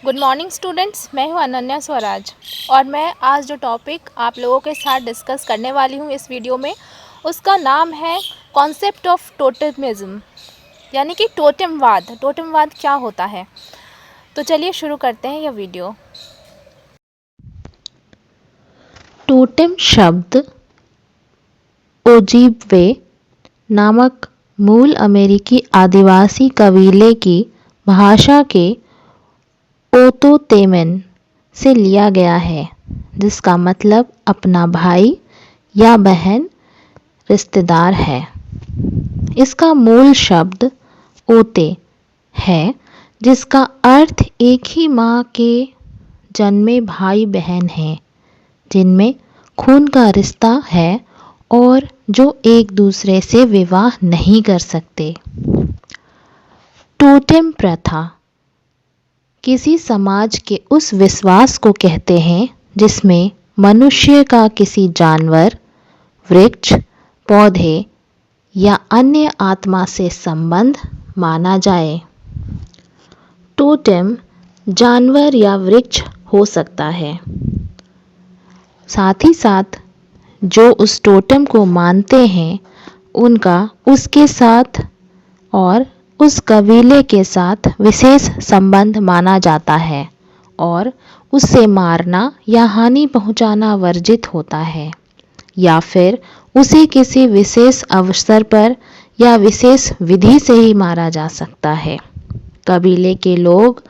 Good morning students. मैं हूं अनन्या स्वराज और मैं आज जो टॉपिक आप लोगों के साथ डिस्कस करने वाली हूं इस वीडियो में, उसका नाम है कॉन्सेप्ट ऑफ टोटेमिज्म, यानी कि टोटेमवाद। टोटेमवाद क्या होता है? तो चलिए शुरू करते हैं यह वीडियो। टोटेम शब्द ओजीब्वे नामक मूल अमेरिकी आदिवासी कबीले की भाषा के ओतोतेमन से लिया गया है, जिसका मतलब अपना भाई या बहन, रिश्तेदार है। इसका मूल शब्द ओते है, जिसका अर्थ एक ही माँ के जन्मे भाई बहन हैं, जिनमें खून का रिश्ता है और जो एक दूसरे से विवाह नहीं कर सकते। टोटेम प्रथा किसी समाज के उस विश्वास को कहते हैं जिसमें मनुष्य का किसी जानवर, वृक्ष, पौधे या अन्य आत्मा से संबंध माना जाए। टोटेम जानवर या वृक्ष हो सकता है। साथ ही साथ जो उस टोटेम को मानते हैं उनका उसके साथ और उस कबीले के साथ विशेष संबंध माना जाता है और उससे मारना या हानि पहुंचाना वर्जित होता है, या फिर उसे किसी विशेष अवसर पर या विशेष विधि से ही मारा जा सकता है। कबीले के लोग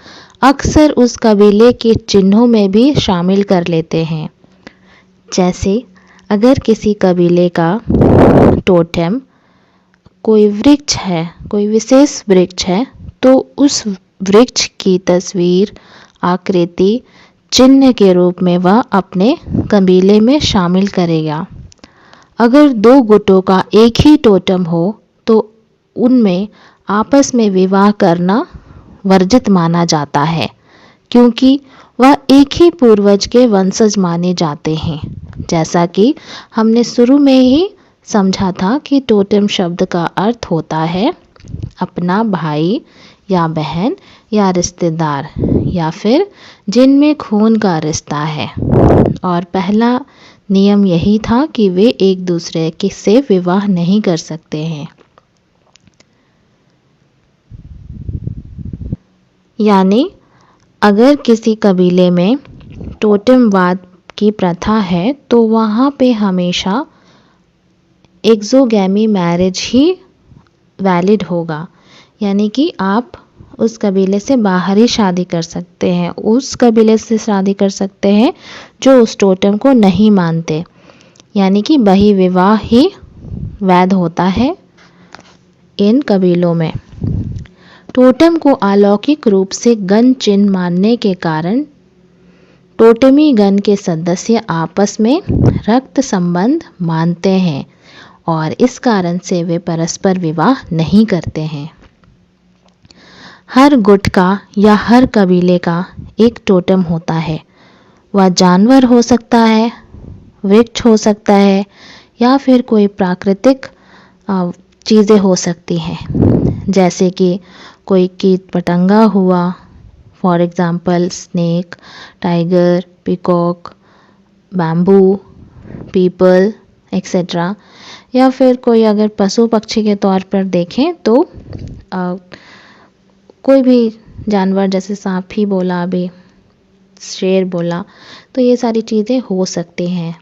अक्सर उस कबीले के चिन्हों में भी शामिल कर लेते हैं। जैसे अगर किसी कबीले का टोटेम कोई वृक्ष है, कोई विशेष वृक्ष है, तो उस वृक्ष की तस्वीर, आकृति, चिन्ह के रूप में वह अपने कबीले में शामिल करेगा। अगर दो गुटों का एक ही टोटेम हो तो उनमें आपस में विवाह करना वर्जित माना जाता है, क्योंकि वह एक ही पूर्वज के वंशज माने जाते हैं। जैसा कि हमने शुरू में ही समझा था कि टोटेम शब्द का अर्थ होता है अपना भाई या बहन या रिश्तेदार, या फिर जिनमें खून का रिश्ता है। और पहला नियम यही था कि वे एक दूसरे के से विवाह नहीं कर सकते हैं। यानी अगर किसी कबीले में टोटेमवाद की प्रथा है तो वहाँ पे हमेशा एक्सोगैमी मैरिज ही वैलिड होगा, यानी कि आप उस कबीले से बाहर ही शादी कर सकते हैं, उस कबीले से शादी कर सकते हैं जो उस टोटेम को नहीं मानते, यानी कि बही विवाह ही वैध होता है इन कबीलों में। टोटेम को अलौकिक रूप से गण चिन्ह मानने के कारण टोटेमी गण के सदस्य आपस में रक्त संबंध मानते हैं और इस कारण से वे परस्पर विवाह नहीं करते हैं। हर गुट का या हर कबीले का एक टोटेम होता है। वह जानवर हो सकता है, वृक्ष हो सकता है, या फिर कोई प्राकृतिक चीज़ें हो सकती हैं, जैसे कि कोई कीट पतंगा हुआ, for example snake, tiger, peacock, bamboo, people etcetera. या फिर कोई अगर पशु पक्षी के तौर पर देखें तो कोई भी जानवर, जैसे सांप ही बोला, अभी शेर बोला, तो ये सारी चीज़ें हो सकती हैं।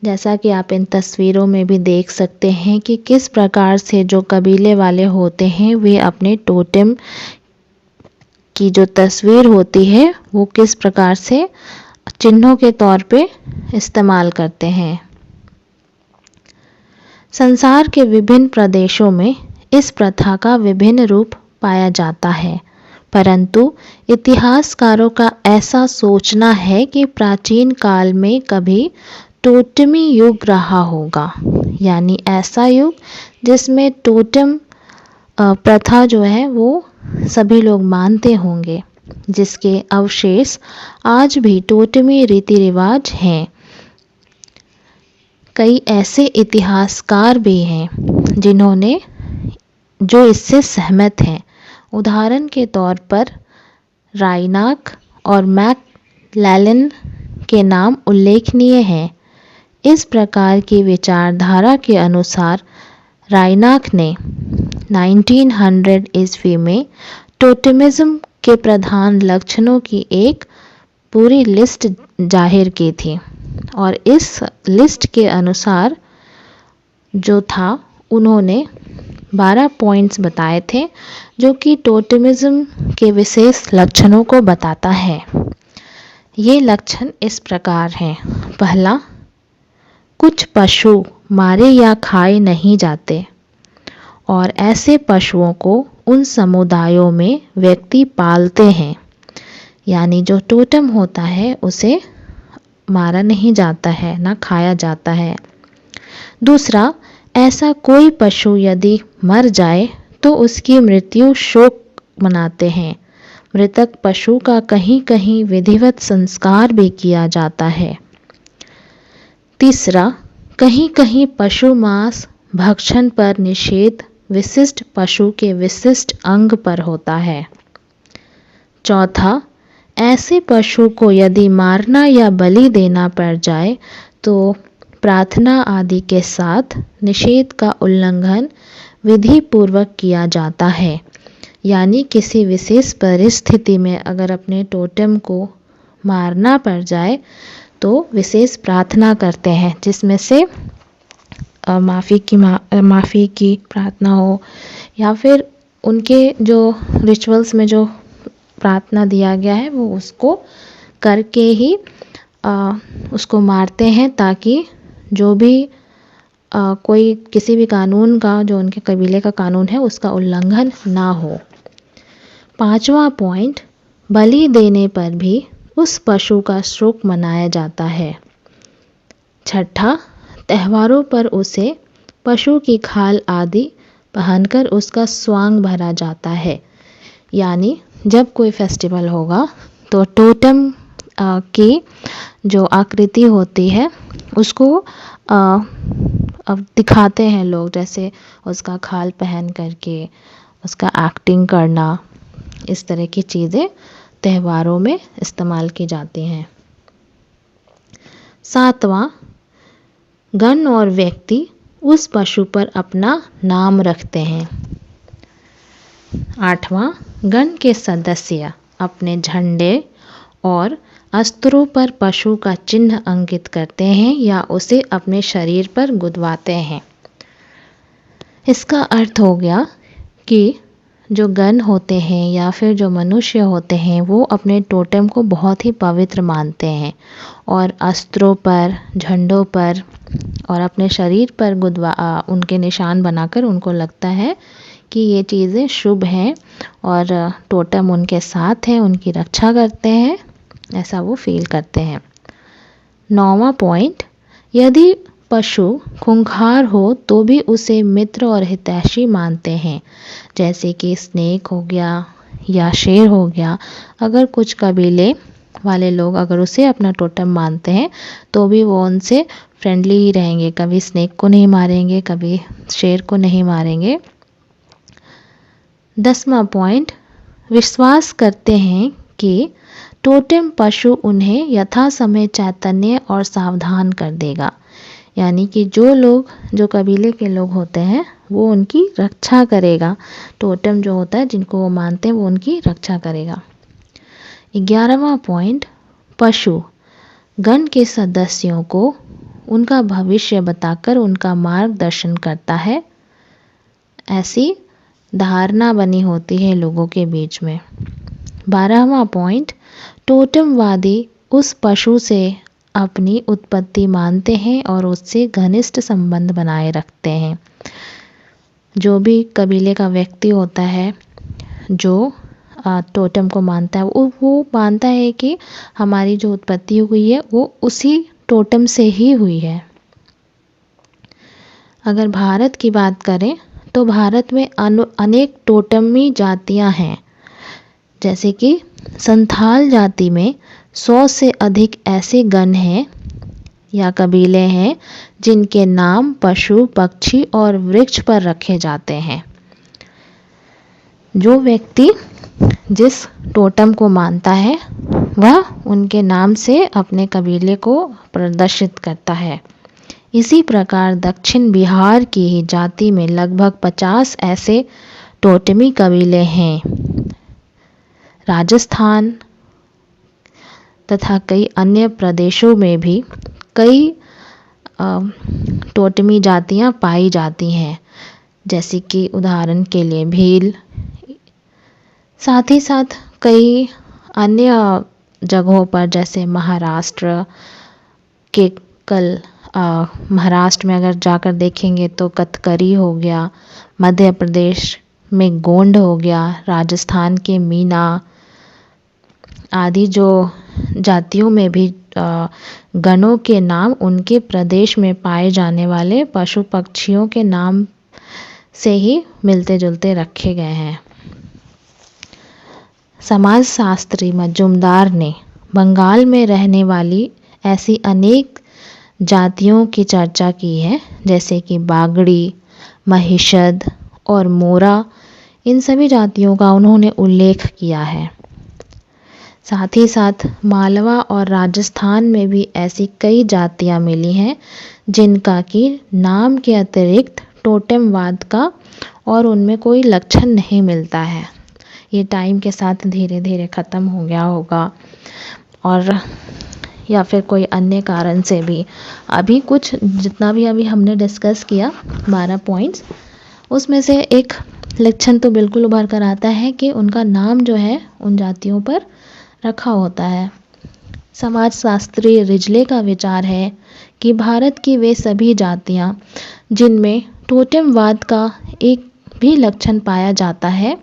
जैसा कि आप इन तस्वीरों में भी देख सकते हैं कि किस प्रकार से जो कबीले वाले होते हैं वे अपने टोटेम की जो तस्वीर होती है वो किस प्रकार से चिन्हों के तौर पे इस्तेमाल करते हैं। संसार के विभिन्न प्रदेशों में इस प्रथा का विभिन्न रूप पाया जाता है, परंतु इतिहासकारों का ऐसा सोचना है कि प्राचीन काल में कभी टोटेमी युग रहा होगा, यानी ऐसा युग जिसमें टोटेम प्रथा जो है वो सभी लोग मानते होंगे, जिसके अवशेष आज भी टोटेमी रीति रिवाज हैं। कई ऐसे इतिहासकार भी हैं जिन्होंने जो इससे सहमत हैं। उदाहरण के तौर पर राइनाक और मैकलेलन के नाम उल्लेखनीय हैं। इस प्रकार की विचारधारा के अनुसार राइनाक ने 1900 ईस्वी में टोटेमिज्म के प्रधान लक्षणों की एक पूरी लिस्ट जाहिर की थी और इस लिस्ट के अनुसार जो था उन्होंने 12 पॉइंट्स बताए थे जो कि टोटेमिज्म के विशेष लक्षणों को बताता है। ये लक्षण इस प्रकार हैं। पहला, कुछ पशु मारे या खाए नहीं जाते और ऐसे पशुओं को उन समुदायों में व्यक्ति पालते हैं, यानी जो टोटम होता है उसे मारा नहीं जाता है, ना खाया जाता है। दूसरा, ऐसा कोई पशु यदि मर जाए तो उसकी मृत्यु शोक मनाते हैं। मृतक पशु का कहीं कहीं विधिवत संस्कार भी किया जाता है। तीसरा, कहीं कहीं पशु मांस भक्षण पर निषेध विशिष्ट पशु के विशिष्ट अंग पर होता है। चौथा, ऐसे पशु को यदि मारना या बलि देना पड़ जाए तो प्रार्थना आदि के साथ निषेध का उल्लंघन विधि पूर्वक किया जाता है, यानी किसी विशेष परिस्थिति में अगर अपने टोटेम को मारना पड़ जाए तो विशेष प्रार्थना करते हैं, जिसमें से माफ़ी की प्रार्थना हो या फिर उनके जो रिचुअल्स में जो प्रार्थना दिया गया है वो उसको करके ही उसको मारते हैं, ताकि जो भी कोई किसी भी कानून का, जो उनके कबीले का कानून है, उसका उल्लंघन ना हो। पांचवा पॉइंट, बलि देने पर भी उस पशु का शोक मनाया जाता है। छठा, त्योहारों पर उसे पशु की खाल आदि पहनकर उसका स्वांग भरा जाता है, यानी जब कोई फेस्टिवल होगा तो टोटम की जो आकृति होती है उसको अब दिखाते हैं लोग, जैसे उसका खाल पहन करके उसका एक्टिंग करना, इस तरह की चीज़ें त्योहारों में इस्तेमाल की जाती हैं। सातवां, गण और व्यक्ति उस पशु पर अपना नाम रखते हैं। आठवां, गण के सदस्य अपने झंडे और अस्त्रों पर पशु का चिन्ह अंकित करते हैं या उसे अपने शरीर पर गुदवाते हैं। इसका अर्थ हो गया कि जो गण होते हैं या फिर जो मनुष्य होते हैं वो अपने टोटेम को बहुत ही पवित्र मानते हैं और अस्त्रों पर, झंडों पर और अपने शरीर पर उनके निशान बनाकर उनको लगता है कि ये चीज़ें शुभ हैं और टोटेम उनके साथ है, उनकी रक्षा करते हैं, ऐसा वो फील करते हैं। 9वां पॉइंट, यदि पशु खूंखार हो तो भी उसे मित्र और हितैषी मानते हैं, जैसे कि स्नेक हो गया या शेर हो गया। अगर कुछ कबीले वाले लोग अगर उसे अपना टोटम मानते हैं तो भी वो उनसे फ्रेंडली ही रहेंगे, कभी स्नेक को नहीं मारेंगे, कभी शेर को नहीं मारेंगे। 10वां पॉइंट, विश्वास करते हैं कि टोटेम पशु उन्हें यथा समय चैतन्य और सावधान कर देगा, यानी कि जो कबीले के लोग होते हैं वो उनकी रक्षा करेगा। टोटेम जो होता है जिनको वो मानते हैं वो उनकी रक्षा करेगा। 11वां पॉइंट, पशु गण के सदस्यों को उनका भविष्य बताकर उनका मार्गदर्शन करता है, ऐसी धारणा बनी होती है लोगों के बीच में। 12वां पॉइंट, टोटेमवादी उस पशु से अपनी उत्पत्ति मानते हैं और उससे घनिष्ठ संबंध बनाए रखते हैं। जो भी कबीले का व्यक्ति होता है जो टोटेम को मानता है वो मानता है कि हमारी जो उत्पत्ति हुई है वो उसी टोटेम से ही हुई है। अगर भारत की बात करें तो भारत में अनेक टोटमी जातियां हैं, जैसे कि संथाल जाति में 100 से अधिक ऐसे गण हैं या कबीले हैं जिनके नाम पशु, पक्षी और वृक्ष पर रखे जाते हैं। जो व्यक्ति जिस टोटम को मानता है वह उनके नाम से अपने कबीले को प्रदर्शित करता है। इसी प्रकार दक्षिण बिहार की ही जाति में लगभग 50 ऐसे टोटमी कबीले हैं। राजस्थान तथा कई अन्य प्रदेशों में भी कई टोटमी जातियां पाई जाती हैं, जैसे कि उदाहरण के लिए भील। साथ ही साथ कई अन्य जगहों पर जैसे महाराष्ट्र के महाराष्ट्र में अगर जाकर देखेंगे तो कथकरी हो गया, मध्य प्रदेश में गोंड हो गया, राजस्थान के मीना आदि जो जातियों में भी गणों के नाम उनके प्रदेश में पाए जाने वाले पशु पक्षियों के नाम से ही मिलते जुलते रखे गए हैं। समाजशास्त्री मजूमदार ने बंगाल में रहने वाली ऐसी अनेक जातियों की चर्चा की है, जैसे कि बागड़ी, महिषद और मोरा। इन सभी जातियों का उन्होंने उल्लेख किया है। साथ ही साथ मालवा और राजस्थान में भी ऐसी कई जातियां मिली हैं जिनका कि नाम के अतिरिक्त टोटेमवाद का और उनमें कोई लक्षण नहीं मिलता है। ये टाइम के साथ धीरे धीरे ख़त्म हो गया होगा, और या फिर कोई अन्य कारण से भी। अभी कुछ जितना भी अभी हमने डिस्कस किया 12 पॉइंट्स, उसमें से एक लक्षण तो बिल्कुल उभर कर आता है कि उनका नाम जो है उन जातियों पर रखा होता है। समाजशास्त्री रिजले का विचार है कि भारत की वे सभी जातियां जिनमें टोटेमवाद का एक भी लक्षण पाया जाता है,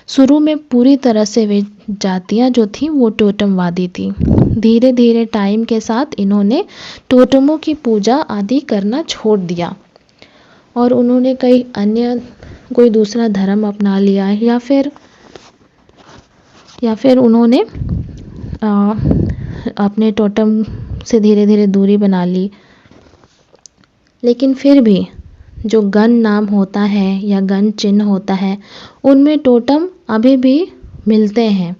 शुरू में पूरी तरह से वे जातियां जो थीं वो टोटेमवादी थीं। धीरे धीरे टाइम के साथ इन्होंने टोटेमों की पूजा आदि करना छोड़ दिया और उन्होंने कई अन्य कोई दूसरा धर्म अपना लिया, या फिर उन्होंने अपने टोटेम से धीरे धीरे दूरी बना ली। लेकिन फिर भी जो गण नाम होता है या गण चिन्ह होता है, उनमें टोटेम अभी भी मिलते हैं।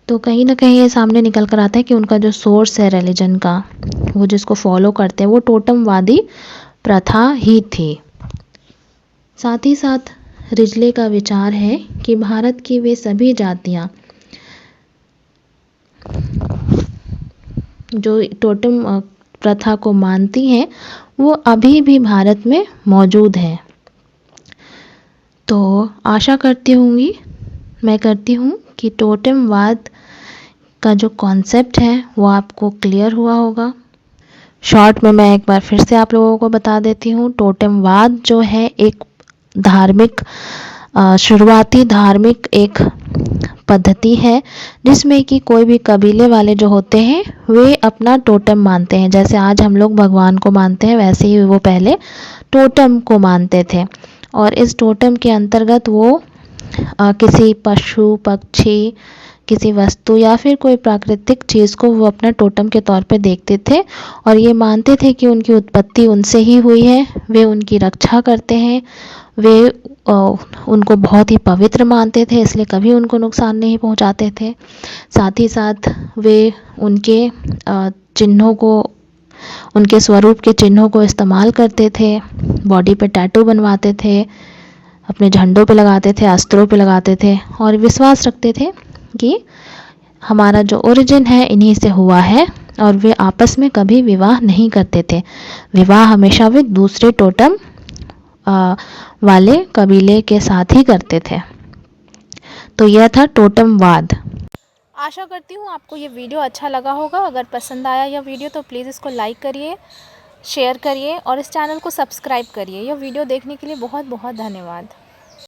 तो कहीं ना कहीं ये सामने निकल कर आता है कि उनका जो सोर्स है रिलीजन का, वो जिसको फॉलो करते हैं, वो टोटेमवादी प्रथा ही थी। साथ ही साथ रिजले का विचार है कि भारत की वे सभी जातियां जो टोटेम प्रथा को मानती हैं वो अभी भी भारत में मौजूद हैं। तो आशा करती हूँ कि टोटेमवाद का जो कॉन्सेप्ट है वो आपको क्लियर हुआ होगा। शॉर्ट में मैं एक बार फिर से आप लोगों को बता देती हूँ। टोटेमवाद जो है एक धार्मिक शुरुआती धार्मिक एक पद्धति है जिसमें कि कोई भी कबीले वाले जो होते हैं वे अपना टोटेम मानते हैं। जैसे आज हम लोग भगवान को मानते हैं, वैसे ही वो पहले टोटेम को मानते थे। और इस टोटेम के अंतर्गत वो किसी पशु पक्षी, किसी वस्तु या फिर कोई प्राकृतिक चीज़ को वो अपना टोटेम के तौर पे देखते थे और ये मानते थे कि उनकी उत्पत्ति उनसे ही हुई है, वे उनकी रक्षा करते हैं, वे उनको बहुत ही पवित्र मानते थे, इसलिए कभी उनको नुकसान नहीं पहुंचाते थे। साथ ही साथ वे उनके चिन्हों को, उनके स्वरूप के चिन्हों को इस्तेमाल करते थे, बॉडी पे टैटू बनवाते थे, अपने झंडों पे लगाते थे, अस्त्रों पे लगाते थे और विश्वास रखते थे कि हमारा जो ओरिजिन है इन्हीं से हुआ है। और वे आपस में कभी विवाह नहीं करते थे। विवाह हमेशा वे दूसरे टोटेम वाले कबीले के साथ ही करते थे। तो यह था टोटेमवाद। आशा करती हूँ आपको ये वीडियो अच्छा लगा होगा। अगर पसंद आया यह वीडियो तो प्लीज़ इसको लाइक करिए, शेयर करिए और इस चैनल को सब्सक्राइब करिए। यह वीडियो देखने के लिए बहुत बहुत धन्यवाद।